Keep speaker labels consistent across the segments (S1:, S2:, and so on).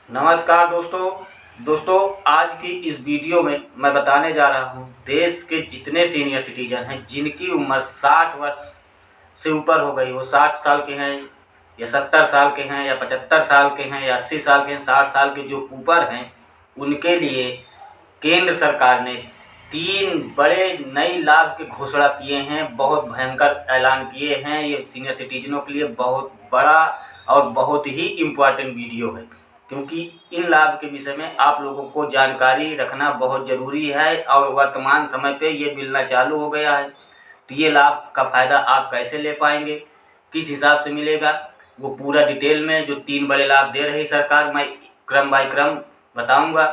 S1: नमस्कार दोस्तों आज की इस वीडियो में मैं बताने जा रहा हूँ देश के जितने सीनियर सिटीजन हैं जिनकी उम्र 60 वर्ष से ऊपर हो गई, वो 60 साल के हैं या 70 साल के हैं या 75 साल के हैं या 80 साल के हैं, 60 साल के जो ऊपर हैं उनके लिए केंद्र सरकार ने 3 बड़े नए लाभ की घोषणा किए हैं। बहुत भयंकर ऐलान किए हैं। ये सीनियर सिटीजनों के लिए बहुत बड़ा और बहुत ही इम्पोर्टेंट वीडियो है, क्योंकि इन लाभ के विषय में आप लोगों को जानकारी रखना बहुत ज़रूरी है और वर्तमान समय पे ये मिलना चालू हो गया है। तो ये लाभ का फ़ायदा आप कैसे ले पाएंगे, किस हिसाब से मिलेगा, वो पूरा डिटेल में जो 3 बड़े लाभ दे रही सरकार, मैं क्रम बाय क्रम बताऊंगा।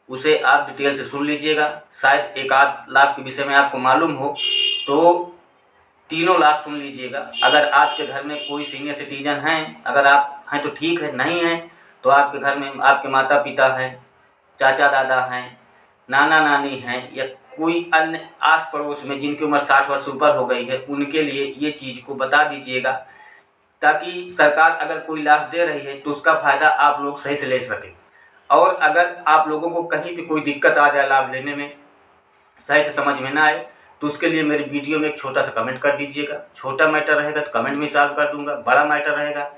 S1: उसे आप डिटेल से सुन लीजिएगा। शायद एक आध लाभ के विषय में आपको मालूम हो तो तीनों लाभ सुन लीजिएगा। अगर आपके घर में कोई सीनियर सिटीजन हैं, अगर आप हैं तो ठीक है, नहीं हैं तो आपके घर में आपके माता पिता हैं, चाचा दादा हैं, नाना नानी हैं या कोई अन्य आस पड़ोस में जिनकी उम्र 60 वर्ष से ऊपर हो गई है, उनके लिए ये चीज़ को बता दीजिएगा, ताकि सरकार अगर कोई लाभ दे रही है तो उसका फ़ायदा आप लोग सही से ले सकें। और अगर आप लोगों को कहीं भी कोई दिक्कत आ जाए लाभ लेने में, सही से समझ में ना आए, तो उसके लिए मेरी वीडियो में एक छोटा सा कमेंट कर दीजिएगा। छोटा मैटर रहेगा तो कमेंट में सॉल्व कर दूंगा, बड़ा मैटर रहेगा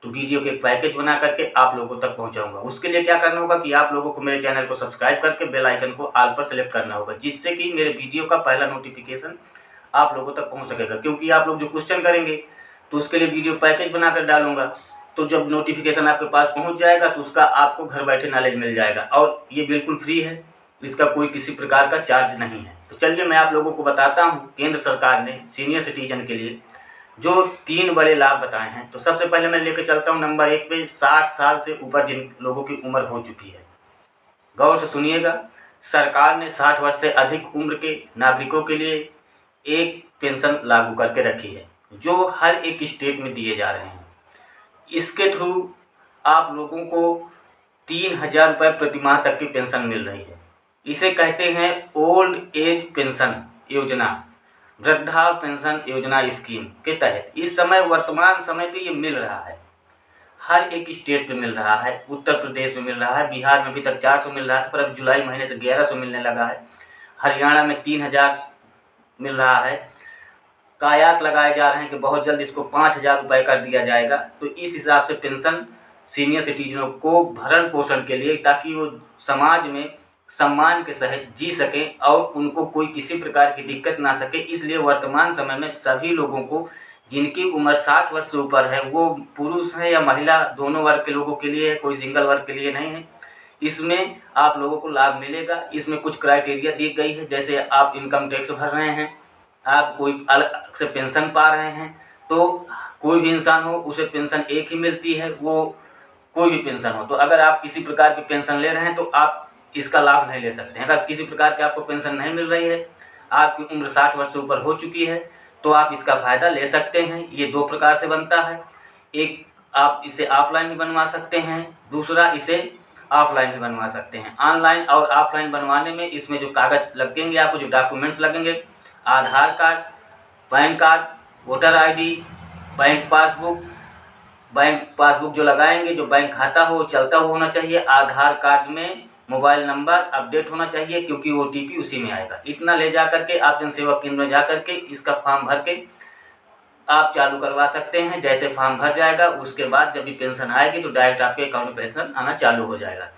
S1: तो वीडियो के एक पैकेज बना करके आप लोगों तक पहुंचाऊंगा। उसके लिए क्या करना होगा कि आप लोगों को मेरे चैनल को सब्सक्राइब करके बेल आइकन को ऑल पर सेलेक्ट करना होगा, जिससे कि मेरे वीडियो का पहला नोटिफिकेशन आप लोगों तक पहुंच सकेगा। क्योंकि आप लोग जो क्वेश्चन करेंगे तो उसके लिए वीडियो पैकेज बनाकर डालूंगा, तो जब नोटिफिकेशन आपके पास पहुंच जाएगा तो उसका आपको घर बैठे नॉलेज मिल जाएगा। और ये बिल्कुल फ्री है, इसका कोई किसी प्रकार का चार्ज नहीं है। तो चलिए मैं आप लोगों को बताता हूँ केंद्र सरकार ने सीनियर सिटीजन के लिए जो 3 बड़े लाभ बताए हैं। तो सबसे पहले मैं लेकर चलता हूँ नंबर 1 पे, 60 साल से ऊपर जिन लोगों की उम्र हो चुकी है। गौर से सुनिएगा, सरकार ने 60 वर्ष से अधिक उम्र के नागरिकों के लिए एक पेंशन लागू करके रखी है, जो हर एक स्टेट में दिए जा रहे हैं। इसके थ्रू आप लोगों को 3,000 रुपये प्रति माह तक की पेंशन मिल रही है। इसे कहते हैं ओल्ड एज पेंशन योजना, वृद्धा पेंशन योजना स्कीम के तहत इस समय वर्तमान समय पे ये मिल रहा है। हर एक स्टेट में मिल रहा है। उत्तर प्रदेश में मिल रहा है, बिहार में अभी तक 400 मिल रहा था, पर अब जुलाई महीने से 1100 मिलने लगा है। हरियाणा में 3,000 मिल रहा है। कयास लगाए जा रहे हैं कि बहुत जल्द इसको 5,000 रुपये कर दिया जाएगा। तो इस हिसाब से पेंशन सीनियर सिटीजनों को भरण पोषण के लिए, ताकि वो समाज में सम्मान के सहित जी सकें और उनको कोई किसी प्रकार की दिक्कत ना सके। इसलिए वर्तमान समय में सभी लोगों को जिनकी उम्र 60 वर्ष से ऊपर है, वो पुरुष है या महिला, दोनों वर्ग के लोगों के लिए है, कोई सिंगल वर्ग के लिए नहीं है। इसमें आप लोगों को लाभ मिलेगा। इसमें कुछ क्राइटेरिया दी गई है, जैसे आप इनकम टैक्स भर रहे हैं, आप कोई अलग से पेंशन पा रहे हैं, तो कोई भी इंसान हो उसे पेंशन एक ही मिलती है, वो कोई भी पेंशन हो। तो अगर आप किसी प्रकार की पेंशन ले रहे हैं तो आप इसका लाभ नहीं ले सकते हैं। अगर किसी प्रकार की आपको पेंशन नहीं मिल रही है, आपकी उम्र 60 वर्ष से ऊपर हो चुकी है, तो आप इसका फ़ायदा ले सकते हैं। ये 2 प्रकार से बनता है। एक, आप इसे ऑफलाइन भी बनवा सकते हैं, दूसरा इसे ऑफलाइन भी बनवा सकते हैं। ऑनलाइन और ऑफलाइन बनवाने में इसमें जो कागज़ लगेंगे, आपको जो डॉक्यूमेंट्स लगेंगे, Aadhaar card, PAN card, voter ID, bank passbook जो लगाएंगे, जो बैंक खाता हो चलता हुआ होना चाहिए। आधार कार्ड में मोबाइल नंबर अपडेट होना चाहिए, क्योंकि OTP उसी में आएगा। इतना ले जा करके आप जनसेवा केंद्र में जा करके इसका फॉर्म भर के आप चालू करवा सकते हैं। जैसे फॉर्म भर जाएगा उसके बाद जब भी पेंशन आएगी तो डायरेक्ट आपके अकाउंट में पेंशन आना चालू हो जाएगा।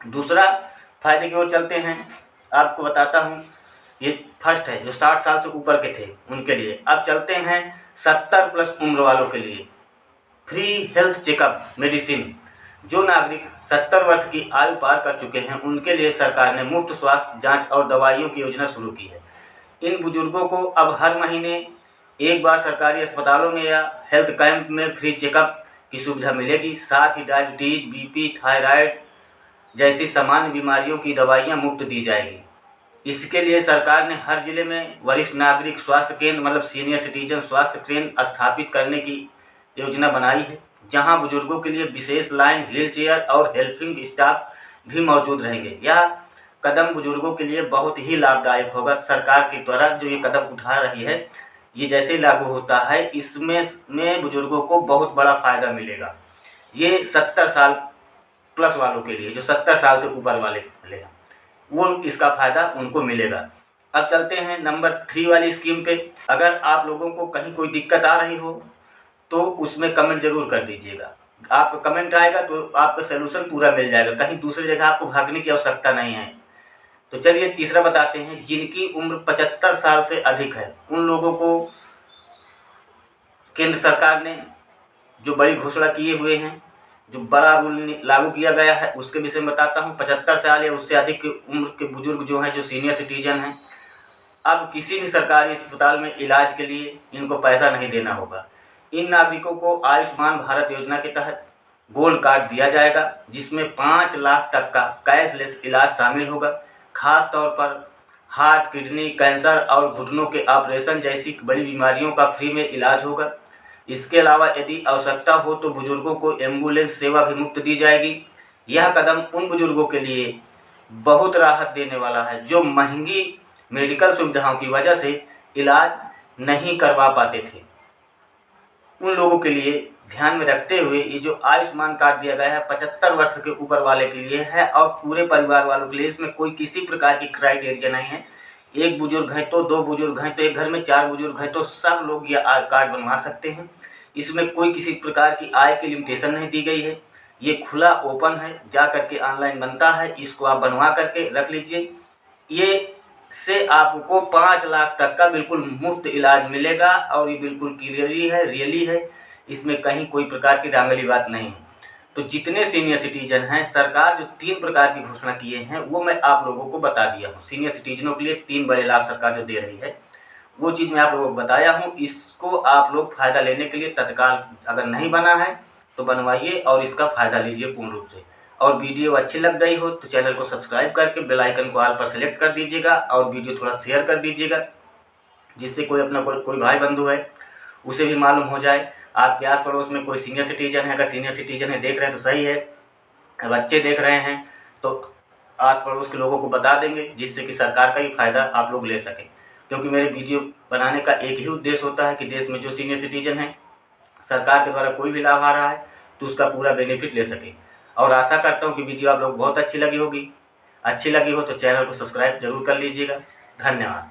S1: दूसरा फायदे की ओर चलते हैं, आपको बताता हूँ। ये फर्स्ट है जो 60 साल से ऊपर के थे उनके लिए। अब चलते हैं 70 प्लस उम्र वालों के लिए फ्री हेल्थ चेकअप मेडिसिन। जो नागरिक 70 वर्ष की आयु पार कर चुके हैं उनके लिए सरकार ने मुफ्त स्वास्थ्य जांच और दवाइयों की योजना शुरू की है। इन बुजुर्गों को अब हर महीने एक बार सरकारी अस्पतालों में या हेल्थ कैंप में फ्री चेकअप की सुविधा मिलेगी। साथ ही डायबिटीज, BP, थायराइड जैसी सामान्य बीमारियों की दवाइयाँ मुफ्त दी जाएगी। इसके लिए सरकार ने हर जिले में वरिष्ठ नागरिक स्वास्थ्य केंद्र, मतलब सीनियर सिटीजन स्वास्थ्य केंद्र स्थापित करने की योजना बनाई है, जहां बुजुर्गों के लिए विशेष लाइन, व्हील चेयर और हेल्पिंग स्टाफ भी मौजूद रहेंगे। यह कदम बुजुर्गों के लिए बहुत ही लाभदायक होगा। सरकार के द्वारा जो ये कदम उठा रही है, ये जैसे लागू होता है इसमें बुजुर्गों को बहुत बड़ा फायदा मिलेगा। ये 70 साल प्लस वालों के लिए, जो 70 साल से ऊपर वाले हैं, वो इसका फ़ायदा उनको मिलेगा। अब चलते हैं नंबर 3 वाली स्कीम पे। अगर आप लोगों को कहीं कोई दिक्कत आ रही हो तो उसमें कमेंट ज़रूर कर दीजिएगा। आपका कमेंट आएगा तो आपका सलूशन पूरा मिल जाएगा, कहीं दूसरी जगह आपको भागने की आवश्यकता नहीं है। तो चलिए तीसरा बताते हैं। जिनकी उम्र 75 साल से अधिक है उन लोगों को केंद्र सरकार ने जो बड़ी घोषणा किए हुए हैं, जो बड़ा रूल लागू किया गया है, उसके विषय में बताता हूँ। 75 साल या उससे अधिक की उम्र के बुजुर्ग जो हैं, जो सीनियर सिटीजन हैं, अब किसी भी सरकारी अस्पताल में इलाज के लिए इनको पैसा नहीं देना होगा। इन नागरिकों को आयुष्मान भारत योजना के तहत गोल्ड कार्ड दिया जाएगा, जिसमें 5 लाख तक का कैशलेस इलाज शामिल होगा। खास तौर पर हार्ट, किडनी, कैंसर और घुटनों के ऑपरेशन जैसी बड़ी बीमारियों का फ्री में इलाज होगा। इसके अलावा यदि आवश्यकता हो तो बुजुर्गों को एम्बुलेंस सेवा भी मुफ्त दी जाएगी। यह कदम उन बुजुर्गों के लिए बहुत राहत देने वाला है जो महंगी मेडिकल सुविधाओं की वजह से इलाज नहीं करवा पाते थे। उन लोगों के लिए ध्यान में रखते हुए ये जो आयुष्मान कार्ड दिया गया है 75 वर्ष के ऊपर वाले के लिए है और पूरे परिवार वालों के लिए। इसमें कोई किसी प्रकार की क्राइटेरिया नहीं है। एक बुजुर्ग है तो 2 बुजुर्ग हैं तो एक घर में 4 बुजुर्ग हैं तो सब लोग ये कार्ड बनवा सकते हैं। इसमें कोई किसी प्रकार की आय की लिमिटेशन नहीं दी गई है। ये खुला ओपन है, जा करके ऑनलाइन बनता है, इसको आप बनवा करके रख लीजिए। ये से आपको 5 लाख तक का बिल्कुल मुफ्त इलाज मिलेगा और ये बिल्कुल क्लियरली है, रियली है, इसमें कहीं कोई प्रकार की धांधली बात नहीं है। तो जितने सीनियर सिटीजन हैं, सरकार जो 3 प्रकार की घोषणा किए हैं वो मैं आप लोगों को बता दिया हूँ। सीनियर सिटीजनों के लिए 3 बड़े लाभ सरकार जो दे रही है वो चीज़ मैं आप लोगों को बताया हूँ। इसको आप लोग फ़ायदा लेने के लिए तत्काल अगर नहीं बना है तो बनवाइए और इसका फ़ायदा लीजिए पूर्ण रूप से। और वीडियो अच्छी लग गई हो तो चैनल को सब्सक्राइब करके बेल आइकन को ऑल पर सेलेक्ट कर दीजिएगा और वीडियो थोड़ा शेयर कर दीजिएगा, जिससे कोई अपना कोई भाई बंधु है उसे भी मालूम हो जाए। आपके आस पड़ोस में कोई सीनियर सिटीजन है, अगर सीनियर सिटीजन है देख रहे हैं तो सही है, बच्चे देख रहे हैं तो आस पड़ोस के लोगों को बता देंगे, जिससे कि सरकार का ही फ़ायदा आप लोग ले सकें। क्योंकि मेरे वीडियो बनाने का एक ही उद्देश्य होता है कि देश में जो सीनियर सिटीजन है, सरकार के द्वारा कोई भी लाभ आ रहा है तो उसका पूरा बेनिफिट ले सकें। और आशा करता हूँ कि वीडियो आप लोग बहुत अच्छी लगी होगी। अच्छी लगी हो तो चैनल को सब्सक्राइब जरूर कर लीजिएगा। धन्यवाद।